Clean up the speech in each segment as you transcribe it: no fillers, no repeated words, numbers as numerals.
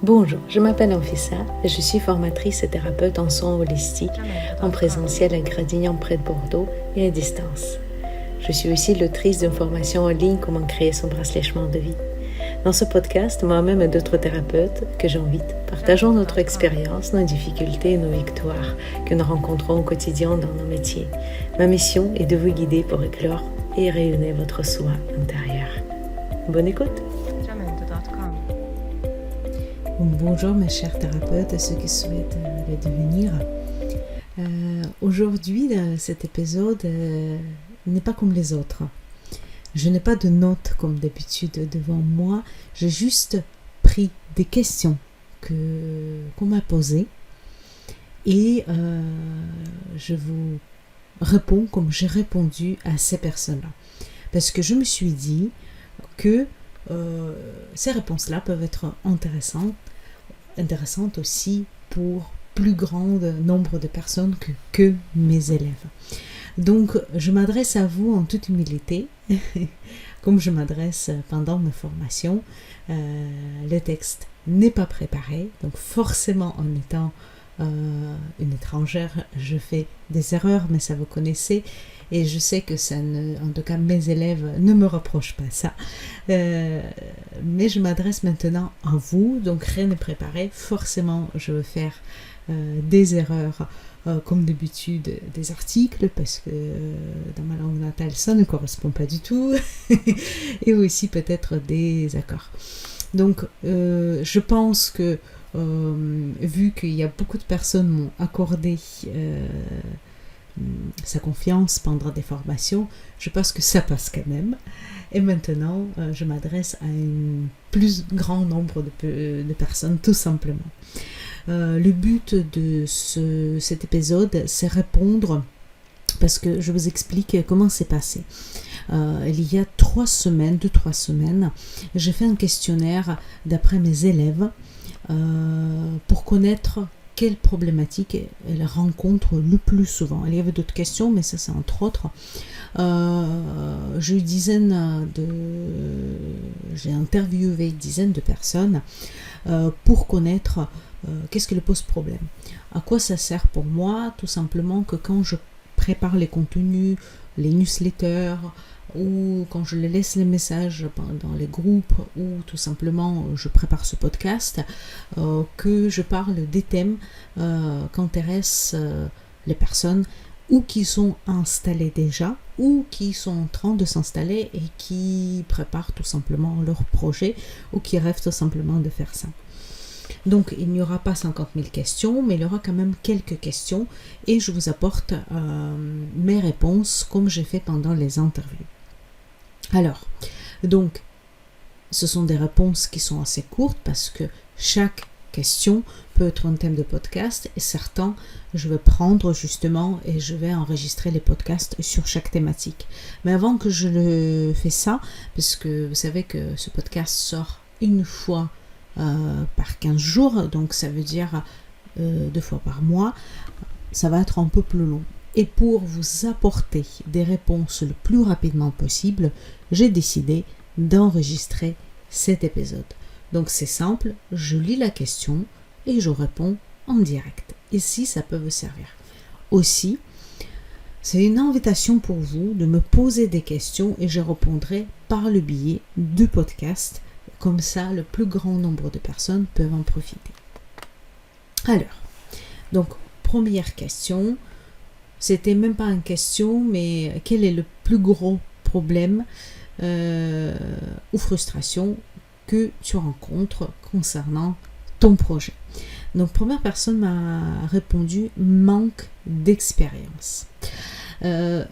Bonjour, je m'appelle Anfissa et je suis formatrice et thérapeute en soins holistiques, en présentiel à Gradignan près de Bordeaux et à distance. Je suis aussi l'autrice d'une formation en ligne Comment créer son bracelet chemin de vie. Dans ce podcast, moi-même et d'autres thérapeutes que j'invite, partageons notre expérience, nos difficultés et nos victoires que nous rencontrons au quotidien dans nos métiers. Ma mission est de vous guider pour éclore et rayonner votre soi intérieur. Bonne écoute! Bonjour mes chers thérapeutes et ceux qui souhaitent le devenir. Aujourd'hui, cet épisode n'est pas comme les autres. Je n'ai pas de notes comme d'habitude devant moi. J'ai juste pris des questions qu'on m'a posées et je vous réponds comme j'ai répondu à ces personnes-là. Parce que je me suis dit que ces réponses-là peuvent être intéressantes aussi pour plus grand nombre de personnes que mes élèves. Donc, je m'adresse à vous en toute humilité, comme je m'adresse pendant mes formations. Le texte n'est pas préparé, donc forcément en étant une étrangère, je fais des erreurs, mais ça vous connaissez. Et je sais que en tout cas mes élèves ne me reprochent pas ça. Mais je m'adresse maintenant à vous, donc rien n'est préparé. Forcément, je vais faire des erreurs, comme d'habitude, des articles, parce que dans ma langue natale, ça ne correspond pas du tout. Et aussi peut-être des accords. Donc, je pense que, vu qu'il y a beaucoup de personnes m'ont accordé sa confiance pendant des formations, je pense que ça passe quand même. Et maintenant, je m'adresse à un plus grand nombre de personnes, tout simplement. Le but de cet épisode, c'est répondre, parce que je vous explique comment c'est passé. Il y a 2-3 semaines, j'ai fait un questionnaire d'après mes élèves pour connaître quelles problématiques elles rencontrent le plus souvent. Il y avait d'autres questions, mais ça c'est entre autres. J'ai interviewé une dizaine de personnes pour connaître qu'est-ce qui leur pose problème. À quoi ça sert pour moi? Tout simplement que quand je prépare les contenus, les newsletters, ou quand je les laisse les messages dans les groupes, ou tout simplement je prépare ce podcast, que je parle des thèmes qu'intéressent les personnes ou qui sont installées déjà ou qui sont en train de s'installer et qui préparent tout simplement leur projet ou qui rêvent tout simplement de faire ça. Donc il n'y aura pas 50 000 questions, mais il y aura quand même quelques questions et je vous apporte mes réponses comme j'ai fait pendant les interviews. Alors, donc, ce sont des réponses qui sont assez courtes parce que chaque question peut être un thème de podcast et certains, je vais prendre justement et je vais enregistrer les podcasts sur chaque thématique. Mais avant que je le fais ça, parce que vous savez que ce podcast sort une fois par 15 jours, donc ça veut dire 2 fois par mois, ça va être un peu plus long. Et pour vous apporter des réponses le plus rapidement possible, j'ai décidé d'enregistrer cet épisode. Donc c'est simple, je lis la question et je réponds en direct. Et si ça peut vous servir. Aussi, c'est une invitation pour vous de me poser des questions et je répondrai par le biais du podcast. Comme ça, le plus grand nombre de personnes peuvent en profiter. Alors, donc, première question. C'était même pas une question, mais quel est le plus gros problème ou frustration que tu rencontres concernant ton projet? Donc, première personne m'a répondu manque d'expérience.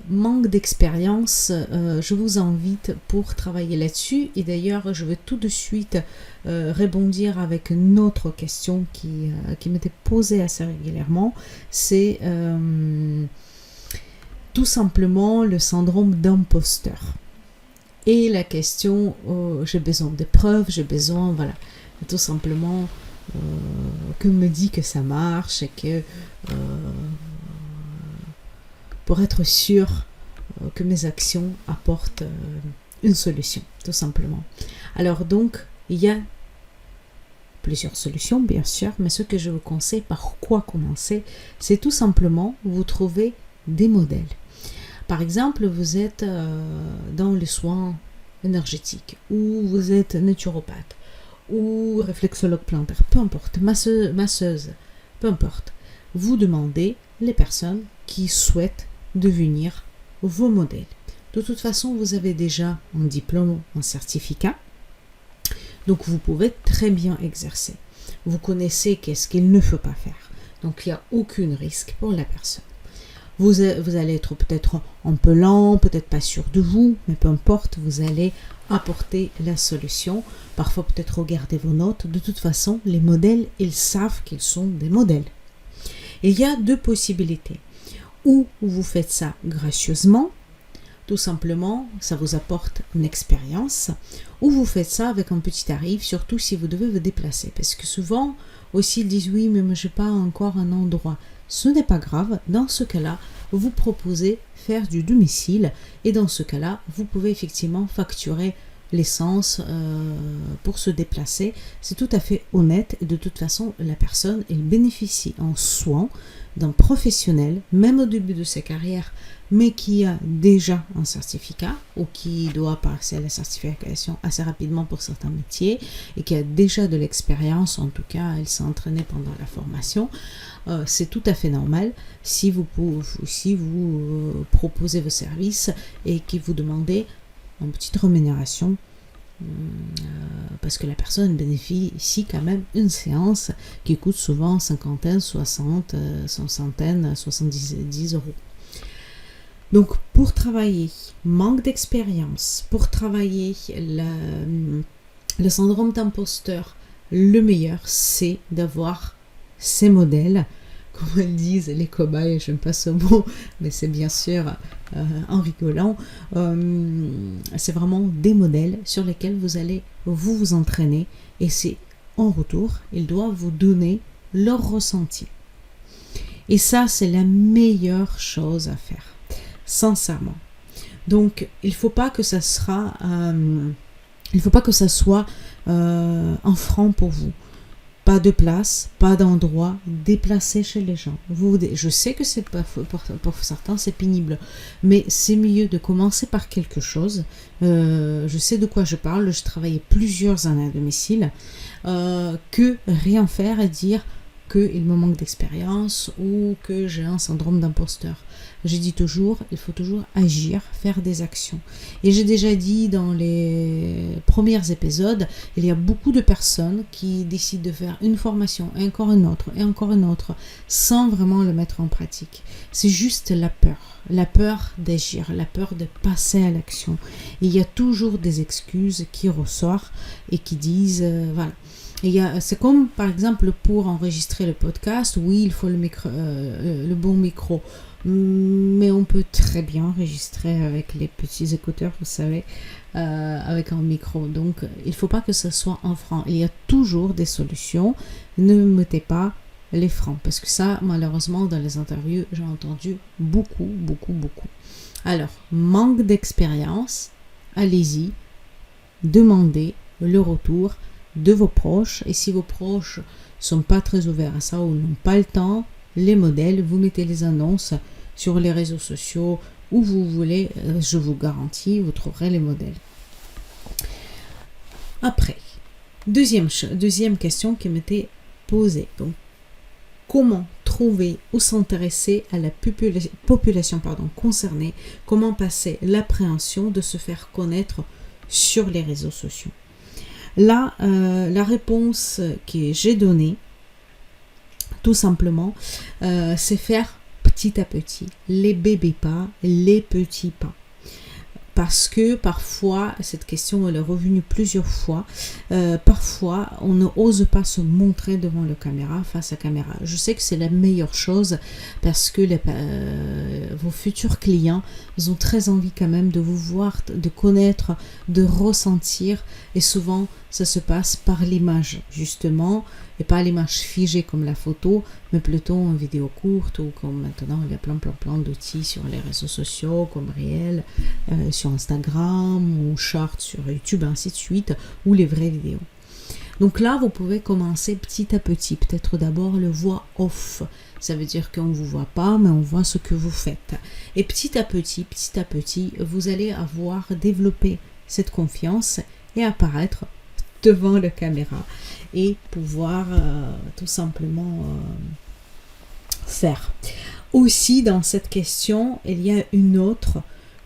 Manque d'expérience, je vous invite pour travailler là-dessus et d'ailleurs je vais tout de suite rebondir avec une autre question qui m'était posée assez régulièrement, c'est tout simplement le syndrome d'imposteur et la question j'ai besoin de preuves, j'ai besoin tout simplement que me dit que ça marche et que pour être sûr que mes actions apportent une solution, tout simplement. Alors donc, il y a plusieurs solutions, bien sûr, mais ce que je vous conseille, par quoi commencer, c'est tout simplement vous trouver des modèles. Par exemple, vous êtes dans les soins énergétiques, ou vous êtes naturopathe, ou réflexologue plantaire, peu importe, masseuse, peu importe. Vous demandez les personnes qui souhaitent devenir vos modèles. De toute façon, vous avez déjà un diplôme, un certificat, donc vous pouvez très bien exercer. Vous connaissez qu'est-ce qu'il ne faut pas faire, donc il n'y a aucun risque pour la personne. Vous allez être peut-être un peu lent, peut-être pas sûr de vous, mais peu importe, vous allez apporter la solution. Parfois peut-être regarder vos notes. De toute façon, les modèles, ils savent qu'ils sont des modèles. Et il y a deux possibilités. Ou vous faites ça gracieusement, tout simplement, ça vous apporte une expérience, ou vous faites ça avec un petit tarif, surtout si vous devez vous déplacer. Parce que souvent, aussi, ils disent oui, mais moi, je n'ai pas encore un endroit. Ce n'est pas grave, dans ce cas-là, vous proposez faire du domicile et dans ce cas-là, vous pouvez effectivement facturer l'essence pour se déplacer. C'est tout à fait honnête et de toute façon, la personne, elle bénéficie en soins d'un professionnel, même au début de sa carrière, mais qui a déjà un certificat ou qui doit passer à la certification assez rapidement pour certains métiers et qui a déjà de l'expérience, en tout cas, elle s'est entraînée pendant la formation. C'est tout à fait normal si vous proposez vos services et que vous demandez une petite rémunération parce que la personne bénéficie quand même une séance qui coûte souvent 50, 60, 70 euros. Donc pour travailler manque d'expérience, pour travailler le syndrome d'imposteur, le meilleur c'est d'avoir ces modèles, comme elles disent les cobayes, j'aime pas ce mot, mais c'est bien sûr en rigolant, c'est vraiment des modèles sur lesquels vous allez vous entraîner et c'est en retour, ils doivent vous donner leur ressenti. Et ça, c'est la meilleure chose à faire, sincèrement. Donc, il ne faut pas que ça soit un frein pour vous. Pas de place, pas d'endroit, déplacé chez les gens. Je sais que c'est pas pour certains c'est pénible, mais c'est mieux de commencer par quelque chose. Je sais de quoi je parle, je travaillais plusieurs années à domicile, que rien faire et dire qu'il me manque d'expérience ou que j'ai un syndrome d'imposteur. J'ai dit toujours, il faut toujours agir, faire des actions. Et j'ai déjà dit dans les premiers épisodes, il y a beaucoup de personnes qui décident de faire une formation et encore une autre, sans vraiment le mettre en pratique. C'est juste la peur d'agir, la peur de passer à l'action. Il y a toujours des excuses qui ressortent et qui disent, voilà. C'est comme par exemple pour enregistrer le podcast, oui il faut le bon micro, mais on peut très bien enregistrer avec les petits écouteurs, vous savez, avec un micro. Donc il ne faut pas que ce soit un frein, il y a toujours des solutions, ne mettez pas les freins, parce que ça malheureusement dans les interviews j'ai entendu beaucoup. Alors, manque d'expérience, allez-y, demandez le retour de vos proches, et si vos proches sont pas très ouverts à ça ou n'ont pas le temps, les modèles, vous mettez les annonces sur les réseaux sociaux où vous voulez, je vous garantis, vous trouverez les modèles. Après, deuxième question qui m'était posée, donc comment trouver ou s'intéresser à la population concernée, comment passer l'appréhension de se faire connaître sur les réseaux sociaux. Là, la réponse que j'ai donnée, tout simplement, c'est faire petit à petit, les bébés pas, les petits pas. Parce que parfois, cette question elle est revenue plusieurs fois, parfois on ne ose pas se montrer devant la caméra, face à caméra. Je sais que c'est la meilleure chose parce que vos futurs clients, ils ont très envie quand même de vous voir, de connaître, de ressentir, et souvent ça se passe par l'image justement, et pas l'image figée comme la photo, mais plutôt en vidéo courte, ou comme maintenant il y a plein d'outils sur les réseaux sociaux comme Réel, sur Instagram ou Short sur YouTube, ainsi de suite, ou les vraies vidéos. Donc là, vous pouvez commencer petit à petit. Peut-être d'abord le voix off. Ça veut dire qu'on ne vous voit pas, mais on voit ce que vous faites. Et petit à petit, vous allez avoir développé cette confiance et apparaître devant la caméra et pouvoir tout simplement faire. Aussi, dans cette question, il y a une autre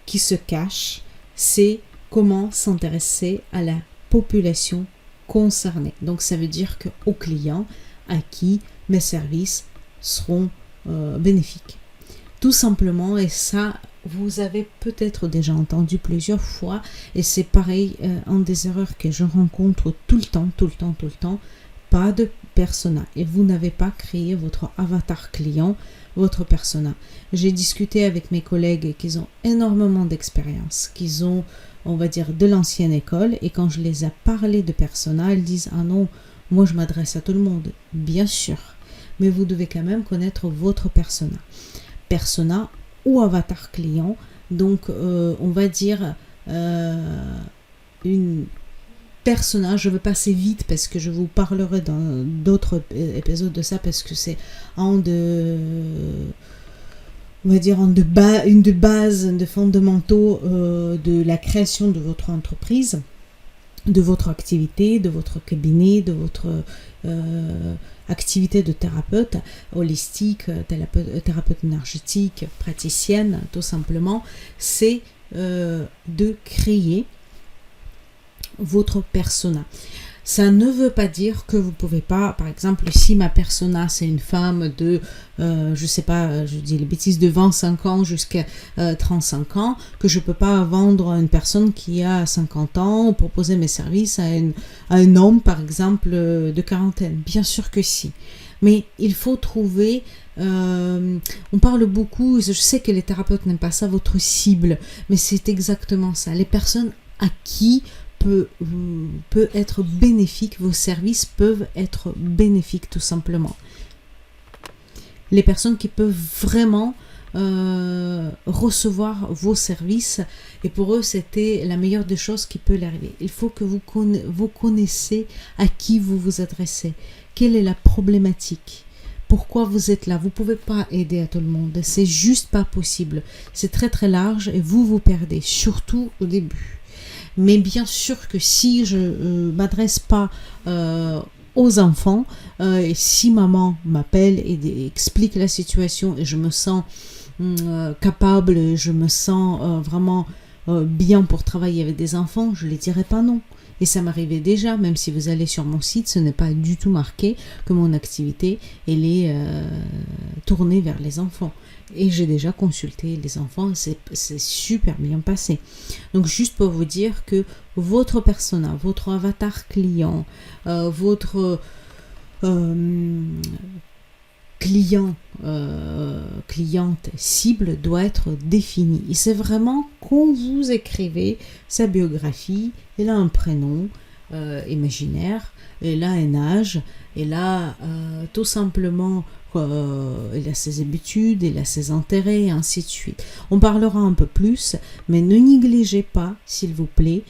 qui se cache, c'est comment s'intéresser à la population concernée. Donc, ça veut dire qu'aux clients à qui mes services seront bénéfiques. Tout simplement, et ça, vous avez peut-être déjà entendu plusieurs fois, et c'est pareil, une des erreurs que je rencontre tout le temps, pas de persona. Et vous n'avez pas créé votre avatar client, votre persona. J'ai discuté avec mes collègues qui ont énormément d'expérience, qui ont, on va dire, de l'ancienne école, et quand je les ai parlé de persona, ils disent « Ah non, moi je m'adresse à tout le monde. » Bien sûr, mais vous devez quand même connaître votre persona. Persona ou avatar client, donc on va dire une persona, je vais passer vite parce que je vous parlerai dans d'autres épisodes de ça, parce que c'est une de bases, de fondamentaux de la création de votre entreprise, de votre activité, de votre cabinet, de votre activité de thérapeute holistique, thérapeute énergétique, praticienne, tout simplement, c'est de créer votre persona. Ça ne veut pas dire que vous pouvez pas, par exemple, si ma persona c'est une femme de, je sais pas, je dis les bêtises, de 25 ans jusqu'à 35 ans, que je peux pas vendre à une personne qui a 50 ans ou proposer mes services à un homme, par exemple, de quarantaine. Bien sûr que si. Mais il faut trouver, on parle beaucoup, je sais que les thérapeutes n'aiment pas ça, votre cible, mais c'est exactement ça. Les personnes à qui peut être bénéfique, vos services peuvent être bénéfiques tout simplement. Les personnes qui peuvent vraiment recevoir vos services, et pour eux c'était la meilleure des choses qui peut leur arriver. Il faut que vous connaissez à qui vous vous adressez, quelle est la problématique, pourquoi vous êtes là. Vous ne pouvez pas aider à tout le monde, c'est juste pas possible, c'est très très large et vous vous perdez, surtout au début. Mais bien sûr que si je ne m'adresse pas aux enfants, et si maman m'appelle et explique la situation et je me sens capable, je me sens vraiment bien pour travailler avec des enfants, je ne les dirai pas non. Et ça m'arrivait déjà, même si vous allez sur mon site, ce n'est pas du tout marqué que mon activité elle est tournée vers les enfants. Et j'ai déjà consulté les enfants, c'est super bien passé. Donc juste pour vous dire que votre persona, votre avatar client, votre cliente cible doit être définie. Et c'est vraiment quand vous écrivez sa biographie, elle a un prénom imaginaire, elle a un âge, elle a tout simplement il a ses habitudes, il a ses intérêts, et ainsi de suite. On parlera un peu plus, mais ne négligez pas, s'il vous plaît,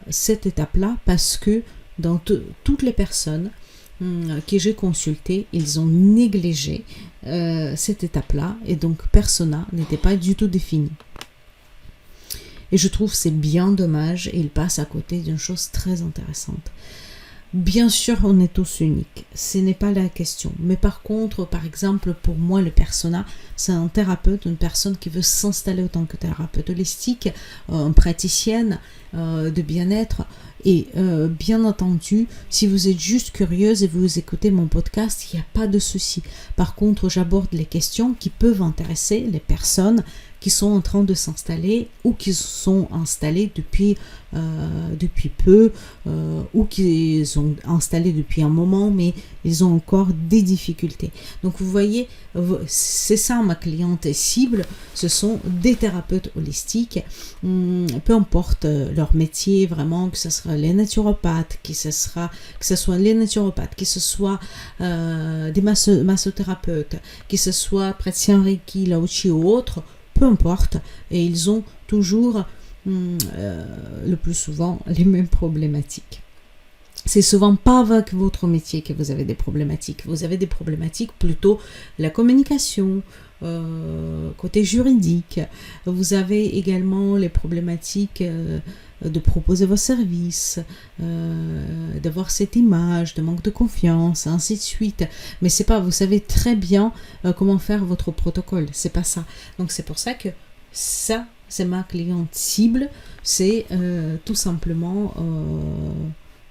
cette étape-là, parce que dans toutes les personnes que j'ai consultées, ils ont négligé cette étape-là, et donc persona n'était pas du tout défini. Et je trouve c'est bien dommage, et il passe à côté d'une chose très intéressante. Bien sûr, on est tous uniques, ce n'est pas la question. Mais par contre, par exemple, pour moi, le persona, c'est un thérapeute, une personne qui veut s'installer en tant que thérapeute holistique, une praticienne de bien-être. Et bien entendu, si vous êtes juste curieuse et vous écoutez mon podcast, il n'y a pas de souci. Par contre, j'aborde les questions qui peuvent intéresser les personnes qui sont en train de s'installer ou qui sont installées depuis peu ou qui sont installés depuis un moment mais ils ont encore des difficultés. Donc vous voyez, c'est ça ma cliente cible, ce sont des thérapeutes holistiques, peu importe leur métier vraiment, que ce soit les naturopathes, que ce soit des massothérapeutes, que ce soit praticiens Reiki, Lao-Chi ou autres, peu importe, et ils ont toujours le plus souvent les mêmes problématiques. c'est souvent pas avec votre métier que vous avez des problématiques. Vous avez des problématiques plutôt la communication, côté juridique. Vous avez également les problématiques de proposer vos services, d'avoir cette image, de manque de confiance, ainsi de suite. Mais c'est pas, vous savez très bien comment faire votre protocole. C'est pas ça. Donc c'est pour ça que ça, c'est ma cliente cible. C'est tout simplement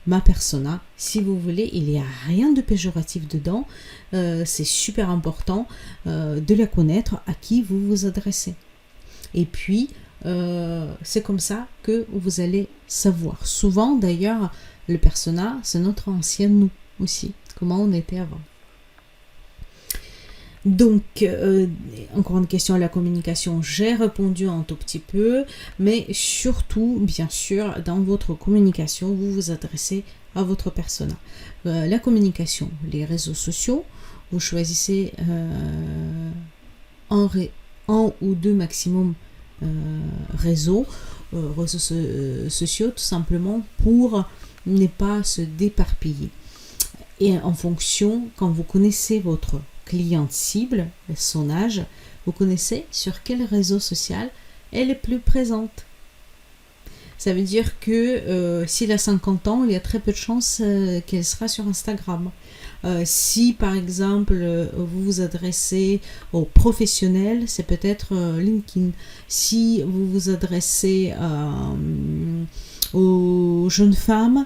ma persona. Si vous voulez, il n'y a rien de péjoratif dedans. C'est super important de la connaître, à qui vous vous adressez. Et puis, c'est comme ça que vous allez savoir. Souvent, d'ailleurs, le persona, c'est notre ancien nous aussi. Comment on était avant. Donc, encore une question à la communication, j'ai répondu un tout petit peu, mais surtout, bien sûr, dans votre communication, vous vous adressez à votre persona. La communication, les réseaux sociaux, vous choisissez un ou deux maximum réseaux sociaux, tout simplement pour ne pas se déparpiller. Et en fonction, quand vous connaissez votre cliente cible, son âge, vous connaissez sur quel réseau social elle est plus présente. Ça veut dire que s'il a 50 ans, il y a très peu de chances qu'elle sera sur Instagram. Si par exemple vous vous adressez aux professionnels, c'est peut-être LinkedIn. Si vous vous adressez aux jeunes femmes,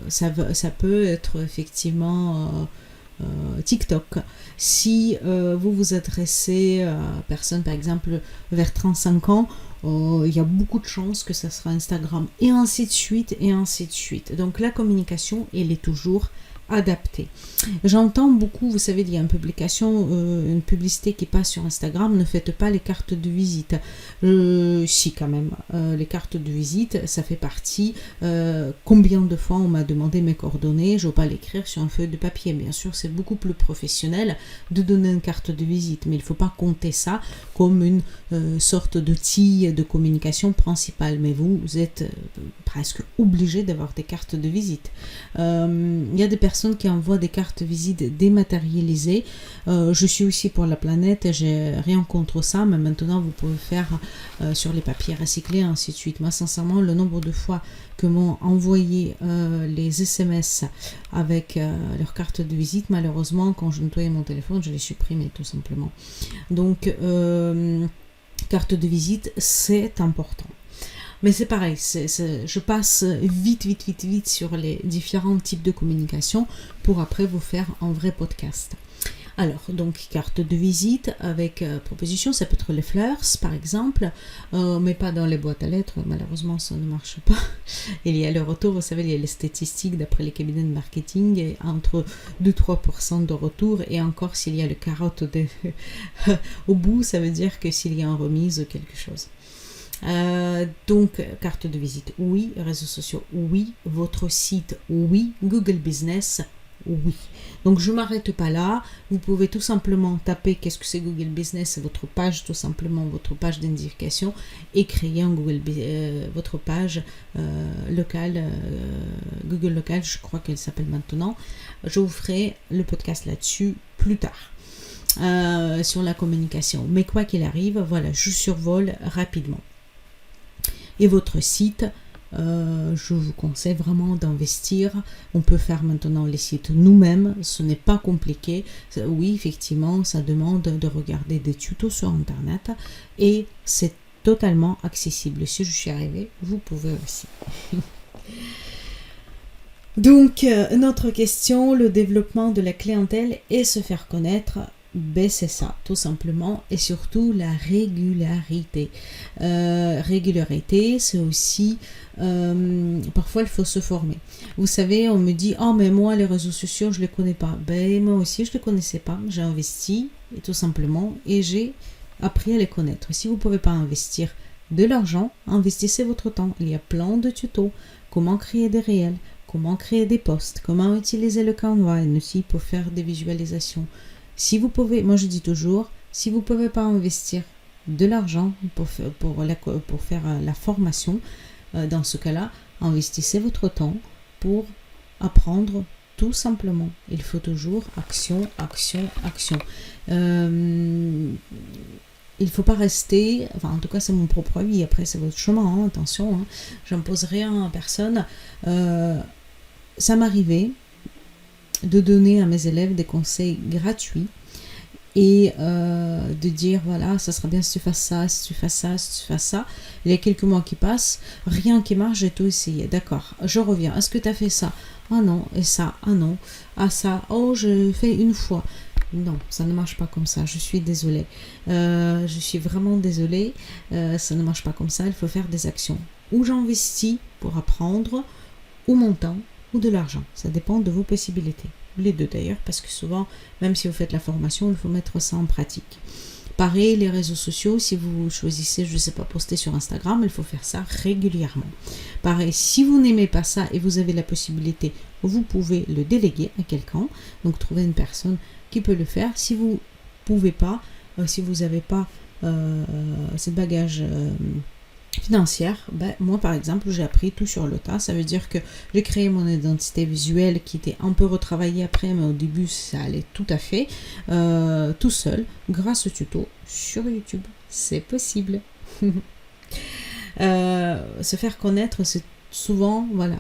ça peut être effectivement TikTok. Si vous vous adressez à personne par exemple vers 35 ans, il y a beaucoup de chances que ça sera Instagram, et ainsi de suite, et ainsi de suite. Donc la communication, elle est toujours adaptée. J'entends beaucoup, vous savez, il y a une publicité qui passe sur Instagram, ne faites pas les cartes de visite. Si quand même, les cartes de visite, ça fait partie. Combien de fois on m'a demandé mes coordonnées, je ne veux pas l'écrire sur un feuille de papier. Bien sûr, c'est beaucoup plus professionnel de donner une carte de visite, mais il ne faut pas compter ça comme une sorte d'outil de communication principale. Mais vous êtes presque obligé d'avoir des cartes de visite. Il y a des personnes qui envoient des cartes visite dématérialisées. Je suis aussi pour la planète et j'ai rien contre ça, mais maintenant vous pouvez faire sur les papiers recyclés, ainsi de suite. Moi, sincèrement, le nombre de fois que m'ont envoyé les SMS avec leur carte de visite, malheureusement, quand je nettoyais mon téléphone, je les supprimais tout simplement. Donc, carte de visite, c'est important. Mais c'est pareil, je passe vite sur les différents types de communication pour après vous faire un vrai podcast. Alors, donc, carte de visite avec proposition, ça peut être les fleurs, par exemple, mais pas dans les boîtes à lettres, malheureusement, ça ne marche pas. Il y a le retour, vous savez, il y a les statistiques d'après les cabinets de marketing, et entre 2-3% de retour, et encore s'il y a le carotte au bout, ça veut dire que s'il y a une remise ou quelque chose. Donc, carte de visite, oui. Réseaux sociaux, oui. Votre site, oui. Google Business, oui. Donc, je ne m'arrête pas là. Vous pouvez tout simplement taper qu'est-ce que c'est Google Business, votre page, tout simplement, votre page d'identification, et créer un votre page locale, Google Local, je crois qu'elle s'appelle maintenant. Je vous ferai le podcast là-dessus plus tard. Sur la communication. Mais quoi qu'il arrive, voilà, je survole rapidement. Et votre site, je vous conseille vraiment d'investir. On peut faire maintenant les sites nous-mêmes, ce n'est pas compliqué. Oui, effectivement, ça demande de regarder des tutos sur Internet et c'est totalement accessible. Si je suis arrivée, vous pouvez aussi. Donc, notre question, le développement de la clientèle et se faire connaître. Ben c'est ça, tout simplement, et surtout la régularité. Régularité, c'est aussi, parfois il faut se former. Vous savez, on me dit, oh mais moi les réseaux sociaux, je les connais pas. Ben moi aussi, je les connaissais pas, j'ai investi, et tout simplement, et j'ai appris à les connaître. Si vous ne pouvez pas investir de l'argent, investissez votre temps. Il y a plein de tutos, comment créer des réels, comment créer des posts, comment utiliser le Canva, et aussi pour faire des visualisations. Si vous pouvez, moi je dis toujours, si vous ne pouvez pas investir de l'argent pour faire la formation, dans ce cas-là, investissez votre temps pour apprendre tout simplement. Il faut toujours action, action, action. Il ne faut pas rester, enfin en tout cas c'est mon propre avis, après c'est votre chemin, hein, attention, hein, j'impose rien à personne. Ça m'arrivait de donner à mes élèves des conseils gratuits et de dire voilà, ça sera bien si tu fasses ça, si tu fasses ça, si tu fasses ça. Il y a quelques mois qui passent, rien qui marche, j'ai tout essayé, d'accord, je reviens, est-ce que tu as fait ça? Ah non, et ça, ah non, ah ça, oh je fais une fois. Non, ça ne marche pas comme ça, je suis désolée. Je suis vraiment désolée, ça ne marche pas comme ça, il faut faire des actions. Ou j'investis pour apprendre, ou mon temps, ou de l'argent. Ça dépend de vos possibilités. Les deux d'ailleurs, parce que souvent, même si vous faites la formation, il faut mettre ça en pratique. Pareil, les réseaux sociaux, si vous choisissez, je ne sais pas, poster sur Instagram, il faut faire ça régulièrement. Pareil, si vous n'aimez pas ça et vous avez la possibilité, vous pouvez le déléguer à quelqu'un. Donc, trouver une personne qui peut le faire. Si vous ne pouvez pas, si vous n'avez pas ce bagage financière, moi par exemple j'ai appris tout sur le tas. Ça veut dire que j'ai créé mon identité visuelle qui était un peu retravaillée après, mais au début ça allait tout à fait tout seul grâce au tuto sur YouTube. C'est possible. Se faire connaître, c'est souvent voilà.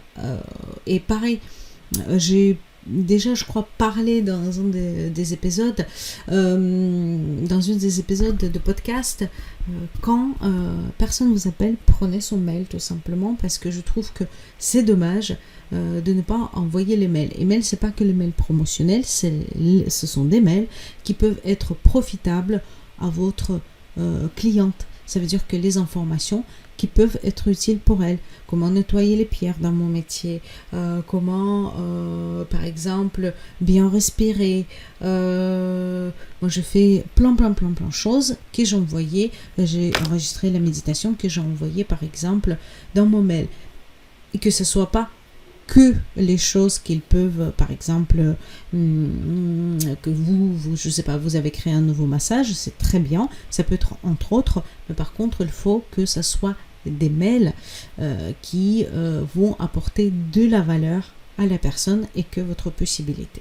Et pareil, j'ai déjà, je crois, parler dans un des épisodes, dans une des épisodes de podcast, quand personne vous appelle, prenez son mail tout simplement, parce que je trouve que c'est dommage de ne pas envoyer les mails. Et mails, c'est pas que les mails promotionnels, ce sont des mails qui peuvent être profitables à votre cliente. Ça veut dire que les informations qui peuvent être utiles pour elle, comment nettoyer les pierres dans mon métier, comment par exemple bien respirer, moi je fais plein de choses que j'ai envoyées, j'ai enregistré la méditation que j'ai envoyée par exemple dans mon mail, et que ce soit pas que les choses qu'ils peuvent, par exemple, que je sais pas, vous avez créé un nouveau massage, c'est très bien, ça peut être entre autres, mais par contre, il faut que ça soit des mails qui vont apporter de la valeur à la personne et que votre publicité,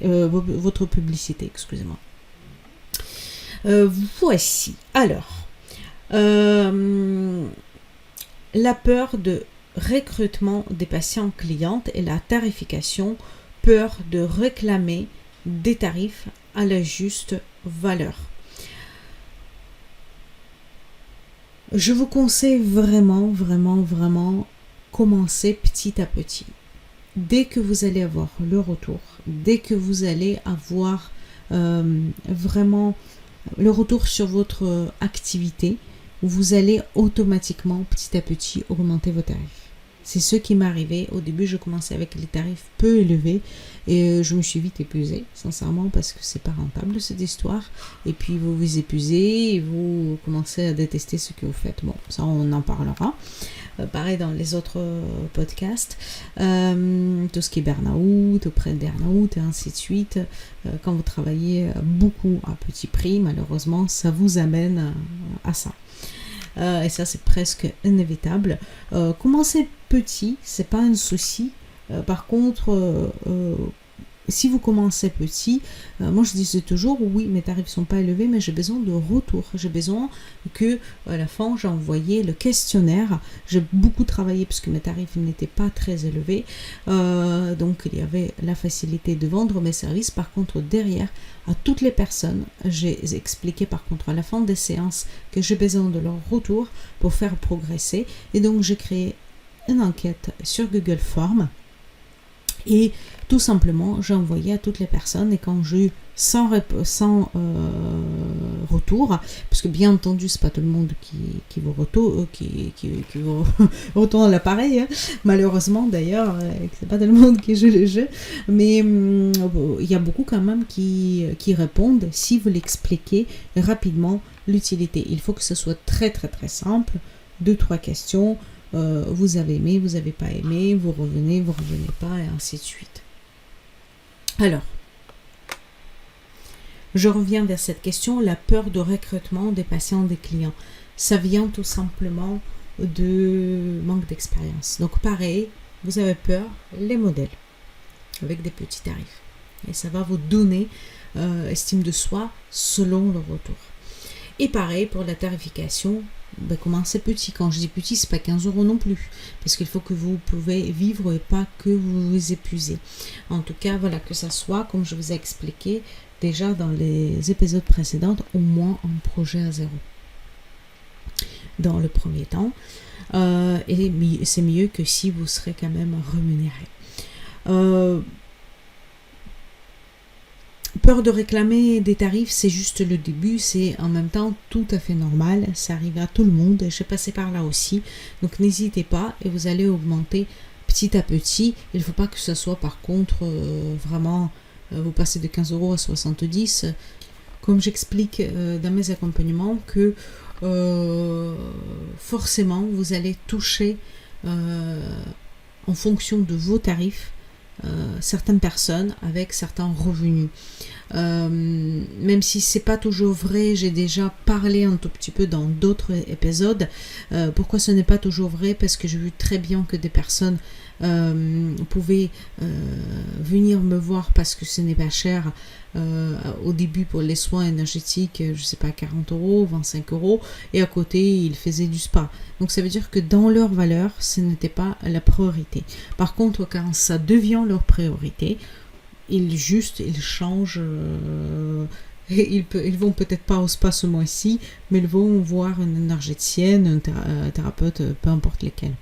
excusez-moi. Voici, alors, la peur de recrutement des patients clientes et la tarification, peur de réclamer des tarifs à la juste valeur. Je vous conseille vraiment, commencer petit à petit. Dès que vous allez avoir le retour, dès que vous allez avoir vraiment le retour sur votre activité, vous allez automatiquement, petit à petit, augmenter vos tarifs. C'est ce qui m'est arrivé. Au début, je commençais avec les tarifs peu élevés et je me suis vite épuisée, sincèrement, parce que c'est pas rentable cette histoire. Et puis, vous vous épuisez et vous commencez à détester ce que vous faites. Bon, ça, on en parlera. Pareil dans les autres podcasts. Tout ce qui est burn-out, auprès de burn-out et ainsi de suite. Quand vous travaillez beaucoup à petit prix, malheureusement, ça vous amène à ça. Et ça c'est presque inévitable. Commencez petit, c'est pas un souci. Par contre, si vous commencez petit, moi je disais toujours oui, mes tarifs sont pas élevés, mais j'ai besoin de retour. J'ai besoin que à la fin j'ai envoyé le questionnaire. J'ai beaucoup travaillé parce que mes tarifs n'étaient pas très élevés, donc il y avait la facilité de vendre mes services. Par contre, derrière, à toutes les personnes, j'ai expliqué par contre à la fin des séances que j'ai besoin de leur retour pour faire progresser, et donc j'ai créé une enquête sur Google Forms. Et tout simplement, j'ai envoyé à toutes les personnes, et quand j'ai eu 100 retours, parce que bien entendu, c'est pas tout le monde qui vous retourne l'appareil, hein. Malheureusement d'ailleurs, c'est pas tout le monde qui joue le jeu, mais il y a beaucoup quand même qui répondent si vous l'expliquez rapidement l'utilité. Il faut que ce soit très simple, 2-3 questions. Vous avez aimé, vous n'avez pas aimé, vous revenez pas, et ainsi de suite. Alors, je reviens vers cette question, la peur de recrutement des patients, des clients. Ça vient tout simplement de manque d'expérience. Donc pareil, vous avez peur, les modèles avec des petits tarifs. Et ça va vous donner estime de soi selon le retour. Et pareil pour la tarification, commencez petit. Quand je dis petit, c'est pas 15 € non plus, parce qu'il faut que vous pouvez vivre et pas que vous vous épuisez. En tout cas, voilà, que ça soit, comme je vous ai expliqué déjà dans les épisodes précédents, au moins un projet à zéro. Dans le premier temps, et c'est mieux que si vous serez quand même rémunéré. Peur de réclamer des tarifs, c'est juste le début, c'est en même temps tout à fait normal, ça arrive à tout le monde, j'ai passé par là aussi, donc n'hésitez pas et vous allez augmenter petit à petit. Il ne faut pas que ce soit par contre vraiment, vous passez de 15 € à 70, comme j'explique dans mes accompagnements, que forcément vous allez toucher en fonction de vos tarifs certaines personnes avec certains revenus. Même si c'est pas toujours vrai, j'ai déjà parlé un tout petit peu dans d'autres épisodes. Pourquoi ce n'est pas toujours vrai? Parce que j'ai vu très bien que des personnes pouvaient venir me voir parce que ce n'est pas cher au début pour les soins énergétiques, je sais pas, 40 €, 25 €, et à côté ils faisaient du spa. Donc ça veut dire que dans leur valeur, ce n'était pas la priorité. Par contre, quand ça devient leur priorité, ils changent. Ils vont peut-être pas au spa ce mois-ci, mais ils vont voir une énergéticienne, un thérapeute, peu importe lesquels.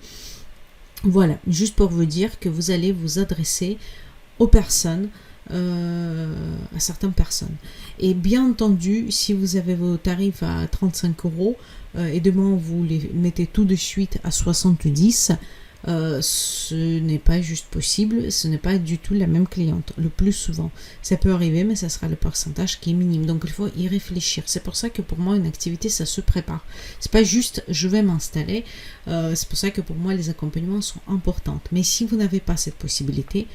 Voilà, juste pour vous dire que vous allez vous adresser aux personnes, à certaines personnes. Et bien entendu, si vous avez vos tarifs à 35 € et demain vous les mettez tout de suite à 70, ce n'est pas juste possible, ce n'est pas du tout la même cliente. Le plus souvent, ça peut arriver, mais ça sera le pourcentage qui est minime. Donc il faut y réfléchir. C'est pour ça que pour moi, une activité, ça se prépare. C'est pas juste je vais m'installer. C'est pour ça que pour moi, les accompagnements sont importants. Mais si vous n'avez pas cette possibilité,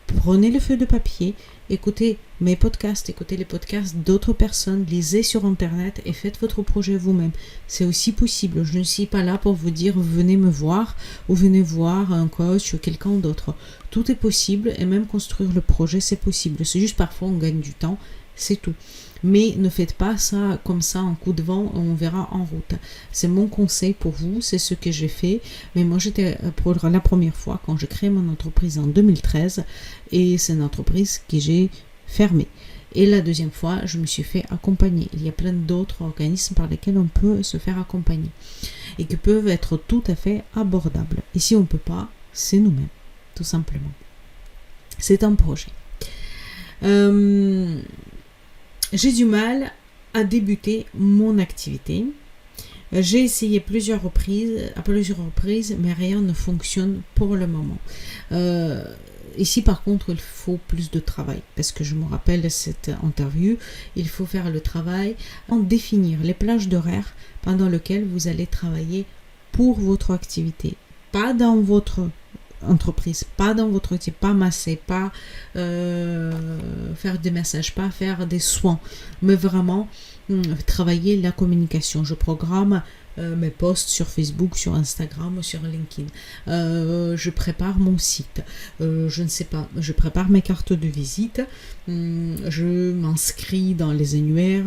prenez le feuille de papier, écoutez mes podcasts, écoutez les podcasts d'autres personnes, lisez sur internet et faites votre projet vous-même. C'est aussi possible. Je ne suis pas là pour vous dire venez me voir ou venez voir un coach ou quelqu'un d'autre. Tout est possible et même construire le projet, c'est possible. C'est juste parfois on gagne du temps, c'est tout. Mais ne faites pas ça comme ça en coup de vent, on verra en route. C'est mon conseil pour vous, c'est ce que j'ai fait. Mais moi j'étais pour la première fois quand j'ai créé mon entreprise en 2013 et c'est une entreprise que j'ai fermée. Et la deuxième fois, je me suis fait accompagner. Il y a plein d'autres organismes par lesquels on peut se faire accompagner et qui peuvent être tout à fait abordables. Et si on ne peut pas, c'est nous-mêmes, tout simplement. C'est un projet. J'ai du mal à débuter mon activité. J'ai essayé à plusieurs reprises, mais rien ne fonctionne pour le moment. Ici, par contre, il faut plus de travail, parce que je me rappelle cette interview, il faut faire le travail, en définir les plages d'horaire pendant lesquelles vous allez travailler pour votre activité, pas dans votre entreprise, pas dans votre métier, pas masser, pas faire des massages, pas faire des soins, mais vraiment travailler la communication. Je programme mes posts sur Facebook, sur Instagram, sur LinkedIn. Je prépare mon site. Je ne sais pas, je prépare mes cartes de visite. Je m'inscris dans les annuaires.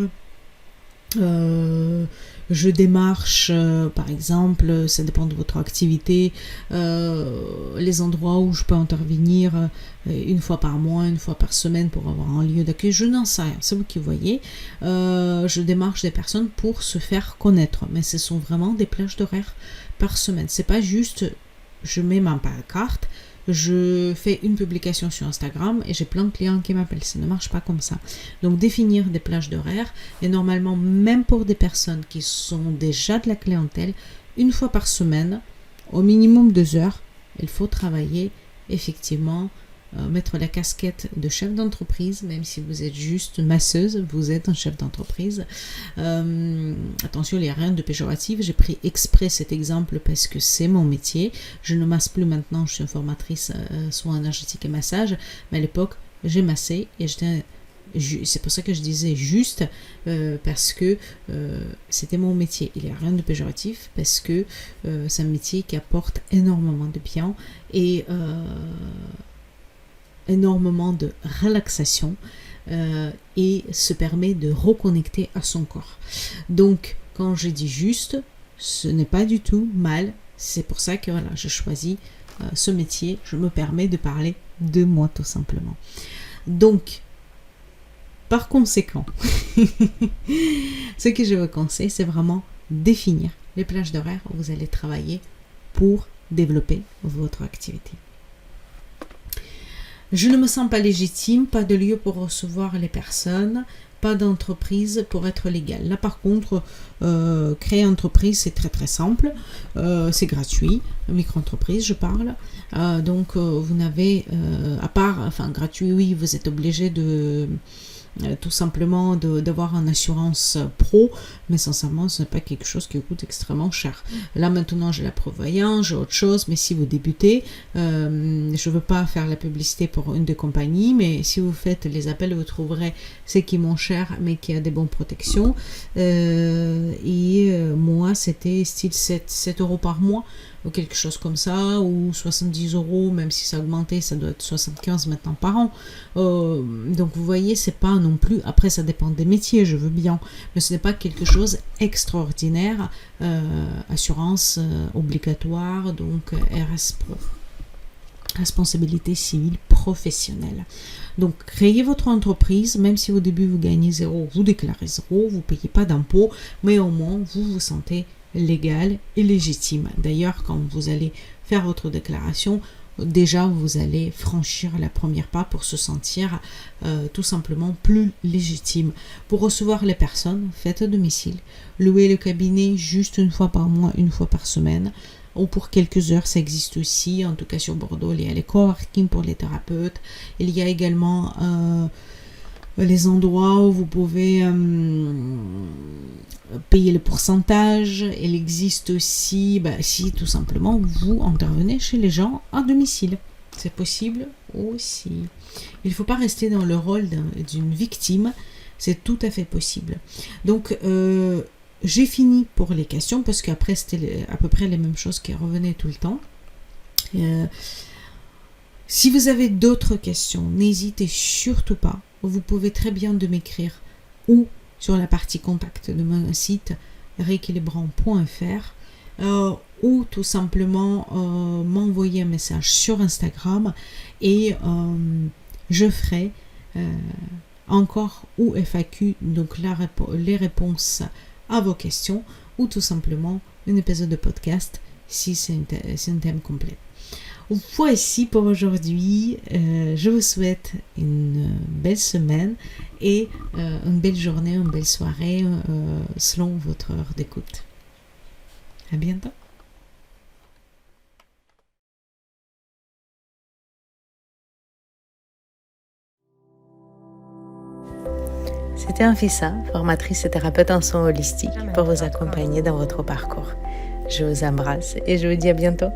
Je démarche, par exemple, ça dépend de votre activité, les endroits où je peux intervenir une fois par mois, une fois par semaine pour avoir un lieu d'accueil, je n'en sais rien, c'est vous qui voyez. Je démarche des personnes pour se faire connaître, mais ce sont vraiment des plages d'horaires par semaine. C'est pas juste, je mets ma carte, je fais une publication sur Instagram et j'ai plein de clients qui m'appellent. Ça ne marche pas comme ça. Donc définir des plages d'horaire et normalement même pour des personnes qui sont déjà de la clientèle, une fois par semaine, au minimum 2 heures, il faut travailler effectivement, mettre la casquette de chef d'entreprise, même si vous êtes juste masseuse, vous êtes un chef d'entreprise. Attention, il n'y a rien de péjoratif, j'ai pris exprès cet exemple parce que c'est mon métier. Je ne masse plus maintenant, je suis une formatrice soins énergétiques et massage, mais à l'époque, j'ai massé et j'étais c'est pour ça que je disais juste, parce que c'était mon métier. Il n'y a rien de péjoratif, parce que c'est un métier qui apporte énormément de bien et énormément de relaxation et se permet de reconnecter à son corps. Donc, quand je dis juste, ce n'est pas du tout mal. C'est pour ça que voilà, je choisis ce métier. Je me permets de parler de moi tout simplement. Donc, par conséquent, ce que je vous conseille, c'est vraiment définir les plages d'horaire où vous allez travailler pour développer votre activité. Je ne me sens pas légitime, pas de lieu pour recevoir les personnes, pas d'entreprise pour être légal. Là par contre, créer une entreprise, c'est très très simple, c'est gratuit, micro-entreprise je parle, donc vous n'avez, à part, enfin gratuit oui, vous êtes obligé de... tout simplement d'avoir une assurance pro, mais sincèrement ce n'est pas quelque chose qui coûte extrêmement cher. Là maintenant j'ai la prévoyance, j'ai autre chose, mais si vous débutez, je ne veux pas faire la publicité pour une des compagnies, mais si vous faites les appels, vous trouverez ce qui est moins cher mais qui a des bonnes protections. Moi c'était style 7 euros par mois ou quelque chose comme ça, ou 70 euros, même si ça a augmenté, ça doit être 75 maintenant par an. Donc vous voyez, c'est pas non plus, après ça dépend des métiers, je veux bien, mais ce n'est pas quelque chose extraordinaire. Assurance obligatoire, donc RS Pro, responsabilité civile professionnelle. Donc créez votre entreprise, même si au début vous gagnez 0, vous déclarez 0, vous ne payez pas d'impôts, mais au moins vous vous sentez légal et légitime. D'ailleurs, quand vous allez faire votre déclaration, déjà vous allez franchir la première pas pour se sentir tout simplement plus légitime. Pour recevoir les personnes, faites à domicile. Louez le cabinet juste une fois par mois, une fois par semaine, ou pour quelques heures, ça existe aussi. En tout cas sur Bordeaux, il y a les coworking pour les thérapeutes. Il y a également les endroits où vous pouvez payer le pourcentage. Il existe aussi, si tout simplement vous intervenez chez les gens à domicile. C'est possible aussi. Il ne faut pas rester dans le rôle d'une victime. C'est tout à fait possible. Donc, j'ai fini pour les questions parce qu'après, c'était à peu près les mêmes choses qui revenaient tout le temps. Si vous avez d'autres questions, n'hésitez surtout pas. Vous pouvez très bien de m'écrire ou sur la partie contact de mon site rééquilibrant.fr ou tout simplement m'envoyer un message sur Instagram et je ferai encore ou FAQ, donc les réponses à vos questions ou tout simplement un épisode de podcast si c'est un thème complet. Voici pour aujourd'hui. Je vous souhaite une belle semaine et une belle journée, une belle soirée selon votre heure d'écoute. À bientôt. C'était Anfissa, formatrice et thérapeute en soins holistiques, pour vous accompagner dans votre parcours. Je vous embrasse et je vous dis à bientôt.